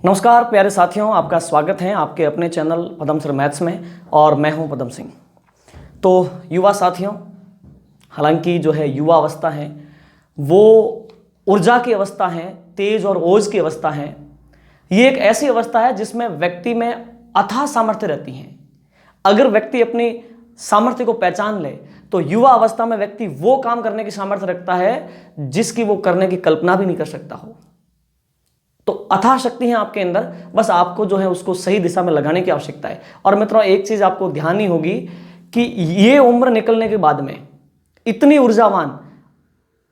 नमस्कार प्यारे साथियों, आपका स्वागत है आपके अपने चैनल पदम सर मैथ्स में और मैं हूं पदम सिंह। तो युवा साथियों, हालांकि जो है युवा अवस्था है वो ऊर्जा की अवस्था है, तेज और ओज की अवस्था है। ये एक ऐसी अवस्था है जिसमें व्यक्ति में अथाह सामर्थ्य रहती है। अगर व्यक्ति अपनी सामर्थ्य को पहचान ले तो युवा अवस्था में व्यक्ति वो काम करने की सामर्थ्य रखता है जिसकी वो करने की कल्पना भी नहीं कर सकता हो। तो अथाह शक्ति है आपके अंदर, बस आपको जो है उसको सही दिशा में लगाने की आवश्यकता है। और मित्रों, एक चीज आपको ध्यान ही होगी कि ये उम्र निकलने के बाद में इतनी ऊर्जावान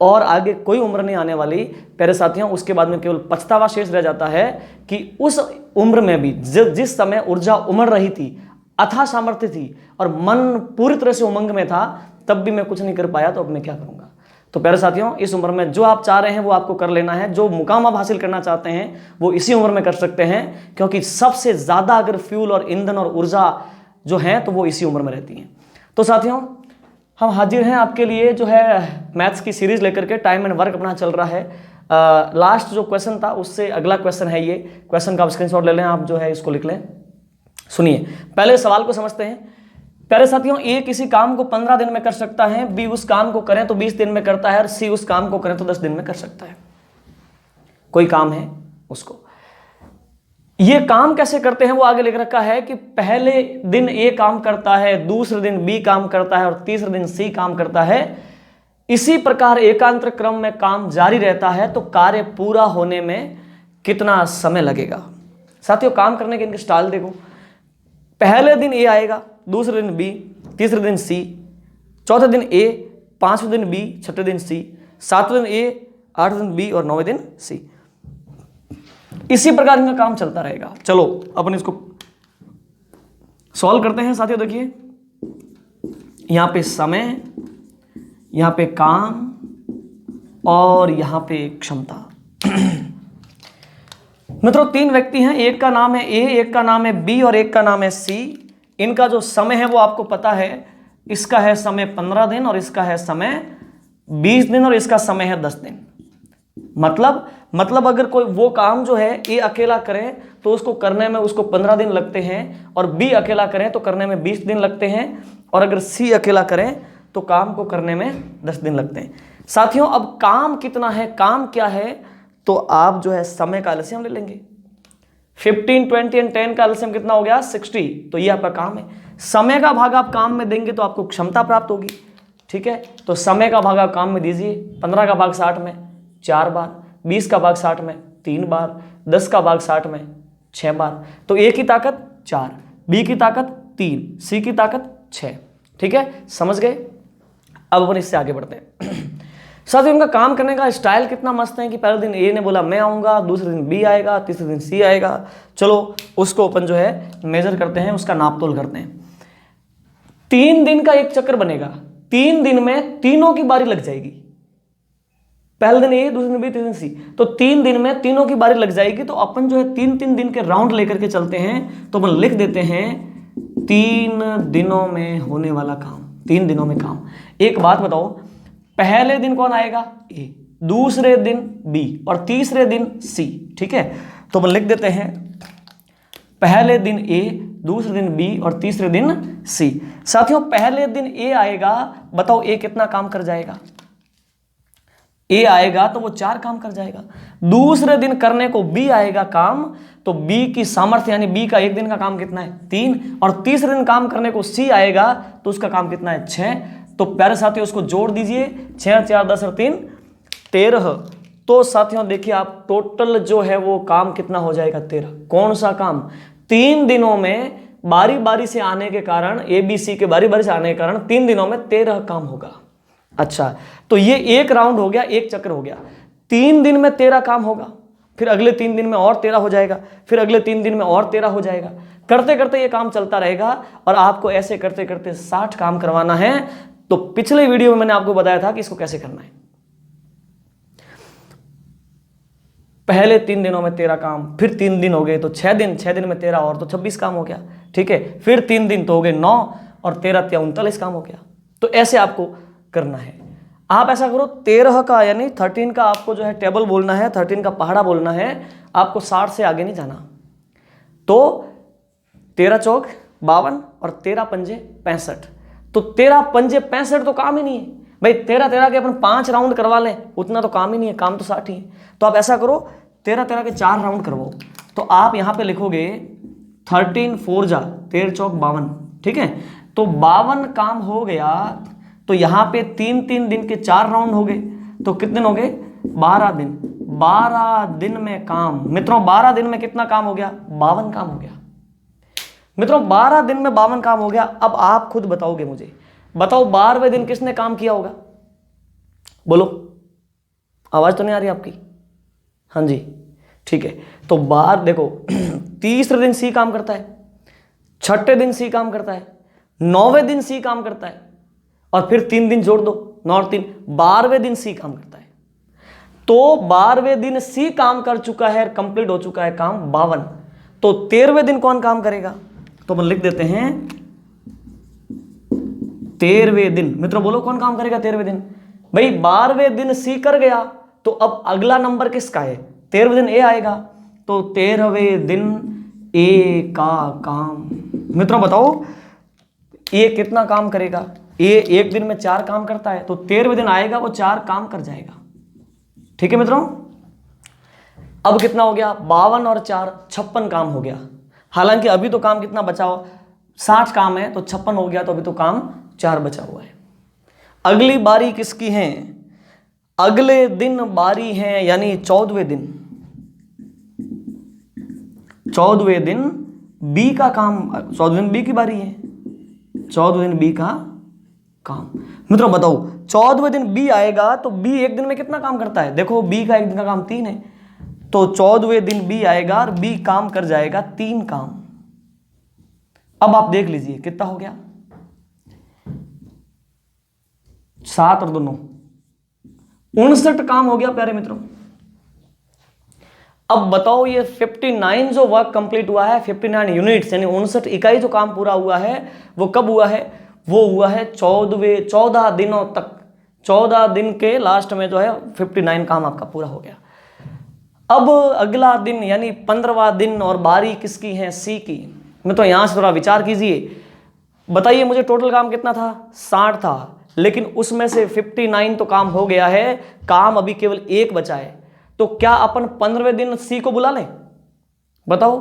और आगे कोई उम्र नहीं आने वाली प्यारे साथियों। उसके बाद में केवल पछतावा शेष रह जाता है कि उस उम्र में भी जिस समय ऊर्जा उमड़ रही थी, अथाह सामर्थ्य थी और मन पूरी तरह से उमंग में था, तब भी मैं कुछ नहीं कर पाया, तो अब मैं क्या करूंगा। तो प्यारे साथियों, इस उम्र में जो आप चाह रहे हैं वो आपको कर लेना है। जो मुकाम आप हासिल करना चाहते हैं वो इसी उम्र में कर सकते हैं, क्योंकि सबसे ज्यादा अगर फ्यूल और ईंधन और ऊर्जा जो है तो वो इसी उम्र में रहती है। तो साथियों, हम हाजिर हैं आपके लिए जो है मैथ्स की सीरीज लेकर के। टाइम एंड वर्क अपना चल रहा है। लास्ट जो क्वेश्चन था उससे अगला क्वेश्चन है। ये क्वेश्चन का आप स्क्रीनशॉट ले लें, आप जो है इसको लिख लें। सुनिए, पहले सवाल को समझते हैं। प्यारे साथियों, ए किसी काम को 15 दिन में कर सकता है, बी उस काम को करें तो 20 दिन में करता है और सी उस काम को करें तो 10 दिन में कर सकता है। कोई काम है उसको, ये काम कैसे करते हैं वो आगे लिख रखा है कि पहले दिन ए काम करता है, दूसरे दिन बी काम करता है और तीसरे दिन सी काम करता है। इसी प्रकार एकांतर क्रम में काम जारी रहता है तो कार्य पूरा होने में कितना समय लगेगा। साथियों, काम करने के इनके स्टाइल देखो। पहले दिन ए आएगा, दूसरे दिन बी, तीसरे दिन सी, चौथे दिन ए, पांचवें दिन बी, छठे दिन सी, सातवें दिन ए, आठवें दिन बी और नौवें दिन सी। इसी प्रकार इनका काम चलता रहेगा। चलो अपन इसको सॉल्व करते हैं साथियों। देखिए, यहां पे समय, यहां पे काम और यहां पे क्षमता। मित्रों, तीन व्यक्ति हैं, एक का नाम है ए, एक का नाम है बी और एक का नाम है सी। इनका जो समय है वो आपको पता है। इसका है समय 15 दिन और इसका है समय 20 दिन और इसका समय है 10 दिन। मतलब अगर कोई वो काम जो है ए अकेला करे तो उसको करने में उसको 15 दिन लगते हैं और बी अकेला करें तो करने में 20 दिन लगते हैं और अगर सी अकेला करें तो काम को करने में 10 दिन लगते हैं। साथियों, अब काम कितना है, काम क्या है, तो आप जो है समय का एलसीएम ले लेंगे। 15, 20 एंड 10 का एलसीएम कितना हो गया? 60। तो ये आपका काम है। समय का भाग आप काम में देंगे तो आपको क्षमता प्राप्त होगी। ठीक है, तो समय का भाग आप काम में दीजिए। 15 का भाग 60 में 4 बार, 20 का भाग 60 में 3 बार, 10 का भाग 60 में 6 बार। तो ए की ताकत 4, बी की ताकत 3, सी की ताकत 6। ठीक है, समझ गए। अब अपन इससे आगे बढ़ते हैं। साथियों, उनका काम करने का स्टाइल कितना मस्त है कि पहले दिन ए ने बोला मैं आऊंगा, दूसरे दिन बी आएगा, तीसरे दिन सी आएगा। चलो उसको अपन जो है मेजर करते हैं, उसका नापतोल करते हैं। 3 दिन का एक चक्र बनेगा। 3 दिन में तीनों की बारी लग जाएगी। पहले दिन ए, दूसरे दिन बी, तीसरे दिन सी। तो 3 दिन में तीनों की बारी लग जाएगी। तो अपन जो है 3-3 दिन के राउंड लेकर के चलते हैं। तो अपन लिख देते हैं 3 दिनों में होने वाला काम, 3 दिनों में काम। एक बात बताओ, पहले दिन कौन आएगा? ए, दूसरे दिन बी और तीसरे दिन सी। ठीक है, तो अपन लिख देते हैं पहले दिन ए, दूसरे दिन बी और तीसरे दिन सी। साथियों, पहले दिन ए आएगा, बताओ ए कितना काम कर जाएगा? ए आएगा तो वो 4 काम कर जाएगा। दूसरे दिन करने को बी आएगा काम, तो बी की सामर्थ्य यानी बी का एक दिन का काम कितना है? 3। और तीसरे दिन काम करने को सी आएगा तो उसका काम कितना है? 6। तो प्यारे साथियों, उसको जोड़ दीजिए। 6, 4, 10 और 3, 13। तो साथियों देखिए, आप टोटल जो है वो काम कितना हो जाएगा? 13। कौन सा काम? 3 दिनों में बारी बारी से आने के कारण, ए बी सी के बारी बारी से आने के कारण 3 दिनों में 13 काम होगा। अच्छा, तो ये एक राउंड हो गया, एक चक्र हो गया। 3 दिन में 13 काम होगा, फिर अगले 3 दिन में और 13 हो जाएगा, फिर अगले 3 दिन में और 13 हो जाएगा। करते करते ये काम चलता रहेगा और आपको ऐसे करते करते 60 काम करवाना है। तो पिछले वीडियो में मैंने आपको बताया था कि इसको कैसे करना है। पहले 3 दिनों में 13 काम, फिर 3 दिन हो गए तो 6 दिन, 6 दिन में 13 और तो 26 काम हो गया। ठीक है, फिर 3 दिन तो हो गए 9 और 13 39 काम हो गया। तो ऐसे आपको करना है। आप ऐसा करो 13 का यानी 13 का आपको जो है टेबल बोलना है, 13 का पहाड़ा बोलना है, आपको 60 से आगे नहीं जाना। तो 13 चौक 52 और 13 पंजे 65। तो 13 पंजे 65 तो काम ही नहीं है भाई। 13 के अपन 5 राउंड करवा लें, उतना तो काम ही नहीं है, काम तो 60 ही है। तो आप ऐसा करो 13 के 4 राउंड करवाओ। तो आप यहां पे लिखोगे 13 4 जा 13 चौक 52, ठीक है। तो 52 काम हो गया। तो यहां पे 3 दिन के 4 राउंड हो गए, तो कितने दिन हो गए? 12 दिन। 12 दिन में काम, मित्रों 12 दिन में कितना काम हो गया? 52 काम हो गया। मित्रों 12 दिन में 52 काम हो गया। अब आप खुद बताओगे मुझे, बताओ 12वें दिन किसने काम किया होगा? बोलो, आवाज तो नहीं आ रही आपकी? हाँ जी, ठीक है। तो देखो 30वें दिन सी काम करता है, 6ठे दिन सी काम करता है, 9वें दिन सी काम करता है, और फिर 3 दिन जोड़ दो, 9 और 3, 12वें दिन सी काम करता है। तो 12वें दिन सी काम कर चुका है, कंप्लीट हो चुका है काम 52। तो 13वें दिन कौन काम करेगा? तो अपन लिख देते हैं 13वें दिन। मित्रों बोलो कौन काम करेगा 13वें दिन? भाई 12वें दिन सी कर गया, तो अब अगला नंबर किसका है? 13वें दिन ए आएगा। तो 13वें दिन ए का काम। मित्रों बताओ ए कितना काम करेगा? ए एक दिन में 4 काम करता है, तो 13वें दिन आएगा वो 4 काम कर जाएगा। ठीक है मित्रों, अब कितना हो गया? 52 और 4 56 काम हो गया। हालांकि अभी तो काम कितना बचा हो? 60 काम है, तो 56 हो गया, तो अभी तो काम 4 बचा हुआ है। अगली बारी किसकी है? अगले दिन बारी है, यानी 14वें दिन। 14वें दिन बी का काम, 14वें दिन बी की बारी है। 14वें दिन बी का काम। मित्रों बताओ 14वें दिन बी आएगा, तो बी एक दिन में कितना काम करता है? देखो बी का एक दिन का काम 3 है, तो 14वें दिन बी आएगा और बी काम कर जाएगा 3 काम। अब आप देख लीजिए कितना हो गया? 7 और 2 9, 59 काम हो गया प्यारे मित्रों। अब बताओ ये 59 जो वर्क कंप्लीट हुआ है, 59 यूनिट्स यानी 59 इकाई जो काम पूरा हुआ है, वो कब हुआ है? वो हुआ है 14 दिनों तक। 14 दिन के लास्ट में जो है 59 काम आपका पूरा हो गया। अब अगला दिन यानी 15वां दिन, और बारी किसकी है? सी की। मैं तो यहां से थोड़ा विचार कीजिए, बताइए मुझे टोटल काम कितना था? 60 था, लेकिन उसमें से 59 तो काम हो गया है, काम अभी केवल 1 बचा है। तो क्या अपन 15वें दिन सी को बुला लें? बताओ।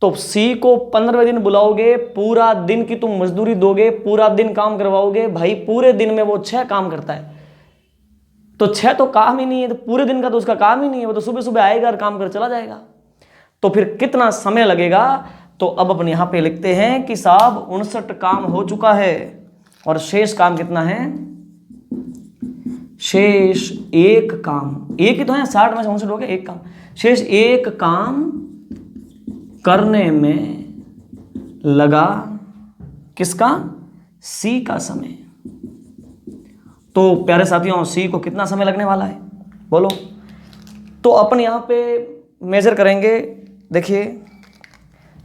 तो सी को 15वें दिन बुलाओगे, पूरा दिन की तुम मजदूरी दोगे, पूरा दिन काम करवाओगे। भाई पूरे दिन में वो 6 काम करता है, तो 6 तो काम ही नहीं है, तो पूरे दिन का तो उसका काम ही नहीं है। वो तो सुबह सुबह आएगा और काम कर चला जाएगा। तो फिर कितना समय लगेगा? तो अब अपन यहां पे लिखते हैं कि साहब 59 काम हो चुका है, और शेष काम कितना है? शेष 1 काम। एक ही तो है, 60 में से 59 हो गया, 1 काम। शेष 1 काम करने में लगा किसका? सी का समय। तो प्यारे साथियों सी को कितना समय लगने वाला है? बोलो। तो अपन यहां पे मेजर करेंगे। देखिए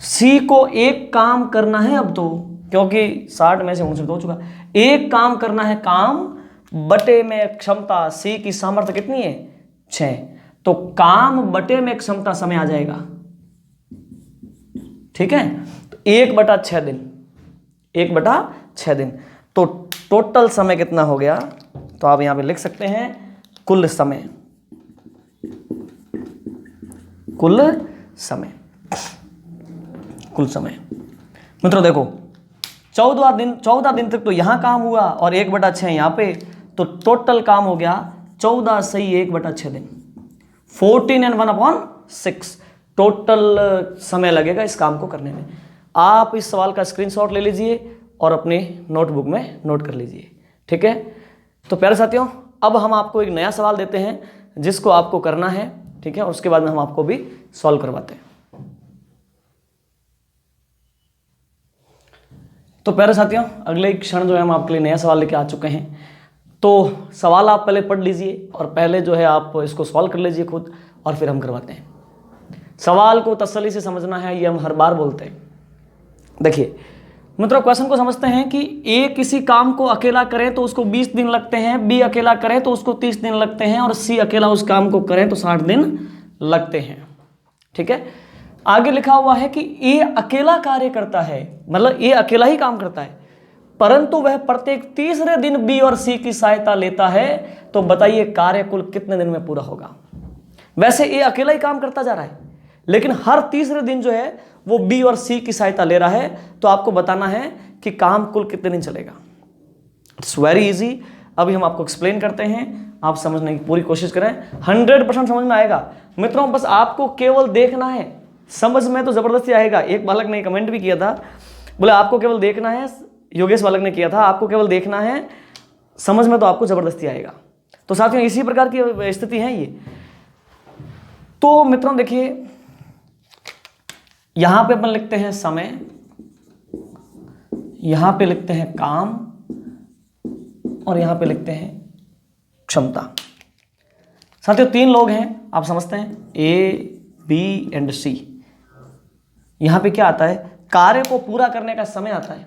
सी को 1 काम करना है अब तो, क्योंकि 60 में से 59 हो चुका। 1 काम करना है, काम बटे में क्षमता। सी की सामर्थ्य कितनी है? 6। तो काम बटे में क्षमता समय आ जाएगा। ठीक है, तो 1/6 दिन, 1/6 दिन। तो टोटल समय कितना हो गया? तो आप यहां पे लिख सकते हैं कुल समय। कुल समय, कुल समय। मित्रों देखो 14 दिन तक तो यहां काम हुआ, और 1/6 यहां पे, तो टोटल काम हो गया 14 सही 1/6 दिन। 14 and 1/6 टोटल समय लगेगा इस काम को करने में। आप इस सवाल का स्क्रीनशॉट ले लीजिए और अपने नोटबुक में नोट कर लीजिए। ठीक है, तो प्यारे साथियों अब हम आपको एक नया सवाल देते हैं जिसको आपको करना है। ठीक है, और उसके बाद में हम आपको भी सॉल्व करवाते हैं। तो प्यारे साथियों अगले क्षण जो है हम आपके लिए नया सवाल लेके आ चुके हैं। तो सवाल आप पहले पढ़ लीजिए और पहले जो है आप इसको सॉल्व कर लीजिए खुद, और फिर हम करवाते हैं। सवाल को तसल्ली से समझना है, ये हम हर बार बोलते हैं। देखिए मित्रों क्वेश्चन को समझते हैं कि ए किसी काम को अकेला करे तो उसको 20 दिन लगते हैं, बी अकेला करे तो उसको 30 दिन लगते हैं, और सी अकेला उस काम को करे तो 60 दिन लगते हैं। ठीक है, आगे लिखा हुआ है कि ए अकेला कार्य करता है, मतलब ए अकेला ही काम करता है, परंतु वह प्रत्येक तीसरे दिन बी और सी की सहायता लेता है, तो बताइए कार्य कुल कितने दिन में पूरा होगा। वैसे ए अकेला ही काम करता जा रहा है, लेकिन हर तीसरे दिन जो है वो बी और सी की सहायता ले रहा है, तो आपको बताना है कि काम कुल कितने दिन चलेगा। It's very easy. अभी हम आपको एक्सप्लेन करते हैं, आप समझने की पूरी कोशिश करें, 100% समझ में आएगा। मित्रों बस आपको केवल देखना है, समझ में तो जबरदस्ती आएगा। एक बालक ने कमेंट भी किया था, बोले आपको केवल देखना है, योगेश बालक ने किया था, आपको केवल देखना है, समझ में तो आपको जबरदस्ती आएगा। तो साथियों इसी प्रकार की स्थिति है ये। तो मित्रों देखिए, यहां पे अपन लिखते हैं समय, यहां पे लिखते हैं काम, और यहां पे लिखते हैं क्षमता। साथियों 3 लोग हैं, आप समझते हैं, ए बी एंड सी। यहां पे क्या आता है, कार्य को पूरा करने का समय आता है।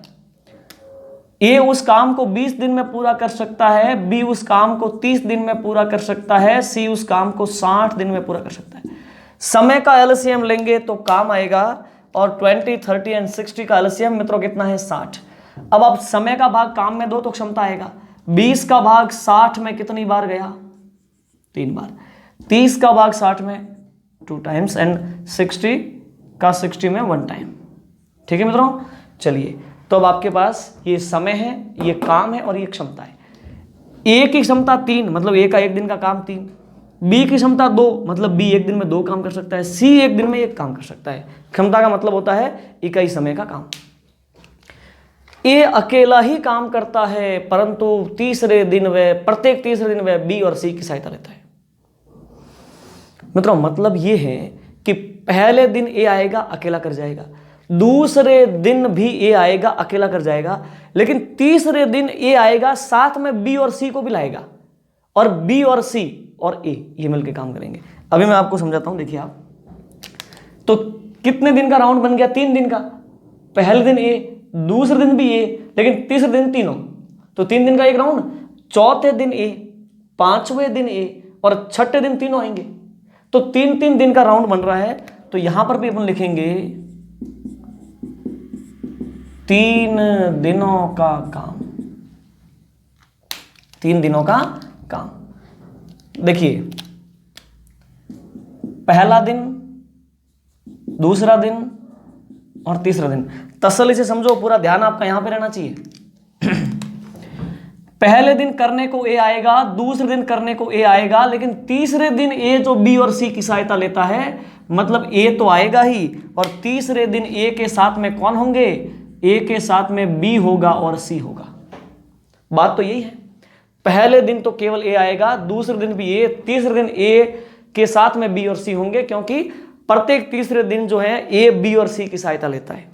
ए उस काम को 20 दिन में पूरा कर सकता है, बी उस काम को 30 दिन में पूरा कर सकता है, सी उस काम को 60 दिन में पूरा कर सकता है। समय का एलसीएम लेंगे तो काम आएगा, और 20, 30 एंड 60 का एलसीएम मित्रों कितना है, 60। अब आप समय का भाग काम में दो तो क्षमता आएगा। 20 का भाग 60 में कितनी बार गया, 3 बार। 30 का भाग 60 में 2 टाइम्स, एंड 60 का 60 में 1 टाइम। ठीक है मित्रों, चलिए तो अब आपके पास ये समय है, ये काम है, और ये क्षमता है। ए की क्षमता 3, मतलब ए का 1 दिन का काम 3। बी की क्षमता 2, मतलब बी 1 दिन में 2 काम कर सकता है, सी 1 दिन में 1 काम कर सकता है। क्षमता का मतलब होता है इकाई समय का काम। ए अकेला ही काम करता है, परंतु प्रत्येक तीसरे दिन वह बी और सी की सहायता लेता है। मित्रों मतलब ये है कि पहले दिन ए आएगा अकेला कर जाएगा, दूसरे दिन भी ए आएगा अकेला कर जाएगा, लेकिन तीसरे दिन ए आएगा साथ में बी और सी को भी लाएगा, और बी और सी और ए ये मिलकर काम करेंगे। अभी मैं आपको समझाता हूं, देखिए आप, तो कितने दिन का राउंड बन गया, 3 दिन का। पहले दिन ए, दूसरे दिन भी ए, लेकिन तीसरे दिन तीनों, तो 3 दिन का एक राउंड। चौथे दिन ए, 5वें दिन ए, और 6ठे दिन तीनों आएंगे, तो 3-3 दिन का राउंड बन रहा है। तो यहां पर भी अपन लिखेंगे 3 दिनों का काम, 3 दिनों का काम। देखिए पहला दिन, दूसरा दिन और तीसरा दिन, तसल्ली से समझो, पूरा ध्यान आपका यहां पे रहना चाहिए। पहले दिन करने को ए आएगा, दूसरे दिन करने को ए आएगा, लेकिन तीसरे दिन ए जो बी और सी की सहायता लेता है, मतलब ए तो आएगा ही, और तीसरे दिन ए के साथ में कौन होंगे, ए के साथ में बी होगा और सी होगा। बात तो यही है, पहले दिन तो केवल ए आएगा, दूसरे दिन भी ए, तीसरे दिन ए के साथ में बी और सी होंगे, क्योंकि प्रत्येक तीसरे दिन जो है ए बी और सी की सहायता लेता है।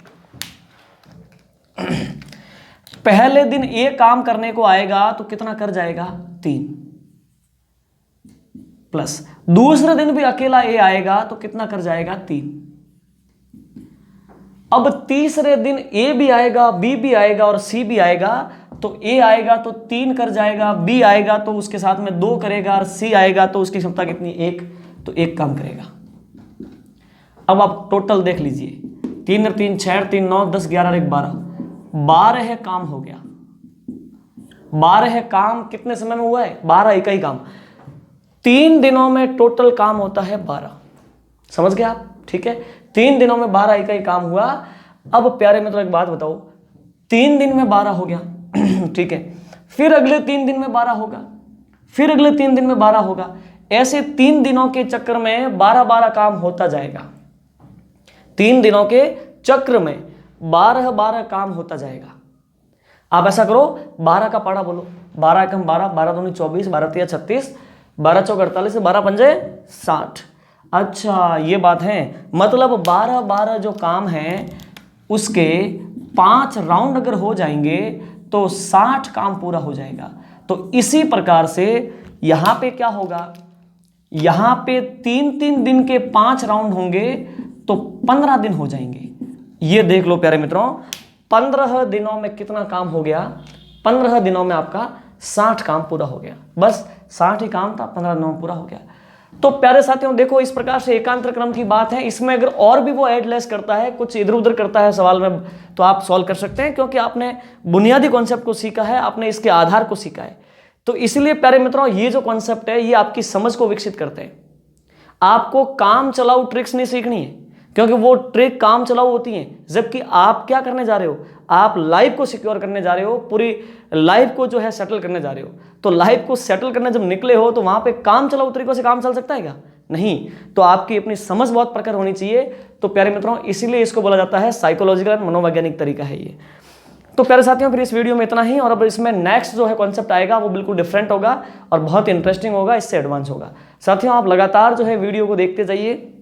पहले दिन ए काम करने को आएगा तो कितना कर जाएगा, 3, प्लस दूसरे दिन भी अकेला ए आएगा तो कितना कर जाएगा, 3। अब तीसरे दिन ए भी आएगा, बी भी आएगा और सी भी आएगा, तो ए आएगा तो 3 कर जाएगा, बी आएगा तो उसके साथ में 2 करेगा, और सी आएगा तो उसकी क्षमता कितनी, 1, तो 1 काम करेगा। अब आप टोटल देख लीजिए, 3 और 3 6 और 3 9 10 11 और 1 12 काम हो गया। 12 काम कितने समय में हुआ है, 12 इकाई काम। 3 दिनों में टोटल काम होता है 12, समझ गए आप, ठीक है। 3 दिनों में 12 इकाई काम हुआ। अब प्यारे मित्रों एक बात बताओ, 3 दिन में 12 हो गया ठीक है, फिर अगले 3 दिन में 12 होगा, फिर अगले 3 दिन में 12 होगा, ऐसे 3 दिनों के चक्र में 12 काम होता जाएगा। 3 दिनों के चक्र में 12 काम होता जाएगा। आप ऐसा करो, 12 का पाड़ा बोलो, 12 एकम 12, 12 दूनी 24, 12 तिया 36, 12 चौक 48, 12 पंजे 60। अच्छा ये बात है, मतलब 12 जो काम है उसके 5 राउंड अगर हो जाएंगे तो 60 काम पूरा हो जाएगा। तो इसी प्रकार से यहां पे क्या होगा, यहां पे 3-3 दिन के 5 राउंड होंगे तो 15 दिन हो जाएंगे। ये देख लो प्यारे मित्रों, 15 दिनों में कितना काम हो गया? 15 दिनों में आपका 60 काम पूरा हो गया। बस 60 ही काम था, 15 दिनों में पूरा हो गया। तो प्यारे साथियों देखो, इस प्रकार से एकांतर क्रम की बात है। इसमें अगर और भी वो ऐड लेस करता है, कुछ इधर उधर करता है सवाल में, तो आप सॉल्व कर सकते हैं, क्योंकि आपने बुनियादी कॉन्सेप्ट को सीखा है, आपने इसके आधार को सीखा है। तो इसलिए प्यारे मित्रों, ये जो कॉन्सेप्ट है ये आपकी समझ को विकसित करते हैं। आपको काम चलाऊ ट्रिक्स नहीं सीखनी है, क्योंकि वो ट्रिक काम चलाऊ होती हैं, जबकि आप क्या करने जा रहे हो? आप लाइफ को सिक्योर करने जा रहे हो, पूरी लाइफ को जो है सेटल करने जा रहे हो। तो लाइफ को सेटल करने जब निकले हो, तो वहां पे काम चलाऊ तरीकों से काम चल सकता है क्या? नहीं। तो आपकी अपनी समझ बहुत प्रखर होनी चाहिए। तो प्यारे मित्रों, इसीलिए इसको बोला जाता है साइकोलॉजिकल मनोवैज्ञानिक तरीका है ये। तो प्यारे साथियों, फिर इस वीडियो में इतना ही, और अब इसमें नेक्स्ट जो है कॉन्सेप्ट आएगा वो बिल्कुल डिफरेंट होगा और बहुत इंटरेस्टिंग होगा, इससे एडवांस होगा। साथियों, आप लगातार जो है वीडियो को देखते जाइए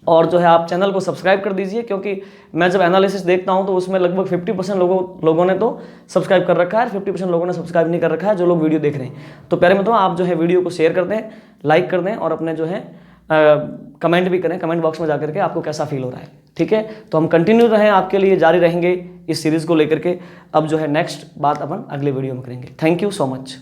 और जो है आप चैनल को सब्सक्राइब कर दीजिए, क्योंकि मैं जब एनालिसिस देखता हूं तो उसमें लगभग 50% लोगों ने तो सब्सक्राइब कर रखा है, 50% लोगों ने सब्सक्राइब नहीं कर रखा है, जो लोग वीडियो देख रहे हैं। तो प्यारे मित्रों, आप जो है वीडियो को शेयर कर दें, लाइक कर दें और अपने जो है कमेंट भी करें, कमेंट बॉक्स में जाकर के आपको कैसा फील हो रहा है। ठीक है, तो हम कंटिन्यू रहें, आपके लिए जारी रहेंगे इस सीरीज़ को लेकर के। अब जो है नेक्स्ट बात अपन अगले वीडियो में करेंगे। Thank you so much.